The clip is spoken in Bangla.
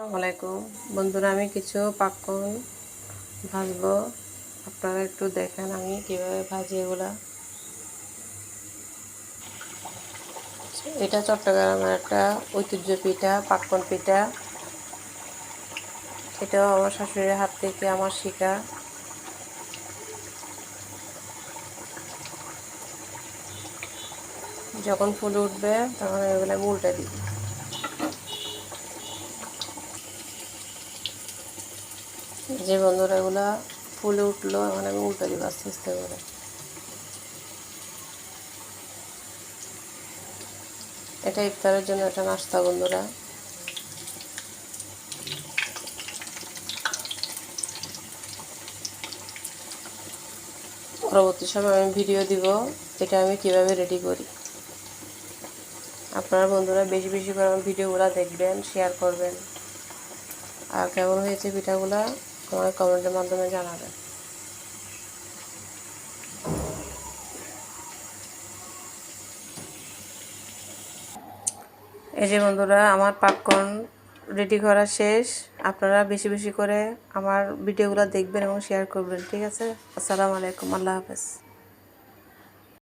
আসসালামু আলাইকুম বন্ধুরা, আমি কিছু পাকন ভাজবো। আপনারা একটু দেখেন আমি কিভাবে ভাজি এগুলা। এটা চট্টগ্রামের একটা ঐতিহ্য পিঠা, পাকন পিঠা। এটাও আমার শাশুড়ির হাত থেকে আমার শেখা। যখন ফুলে উঠবে তখন এগুলো আমি উল্টে দিই। যে বন্ধুরা এগুলা ফুলে উঠলো, এখন আমি উল্টে দিব আস্তে আস্তে করে। এটা ইফতারের জন্য একটা নাস্তা বন্ধুরা। পরবর্তী সময় আমি ভিডিও দিব এটা আমি কিভাবে রেডি করি। আপনারা বন্ধুরা বেশি বেশি করে আমার ভিডিওগুলো দেখবেন, শেয়ার করবেন। আর কেমন হয়েছে পিঠাগুলা আমার কমেন্টের মাধ্যমে জানাবেন। এই যে বন্ধুরা, আমার পপকর্ন রেডি করা শেষ। আপনারা বেশি বেশি করে আমার ভিডিওগুলো দেখবেন এবং শেয়ার করবেন, ঠিক আছে? আসসালামু আলাইকুম, আল্লাহ হাফেজ।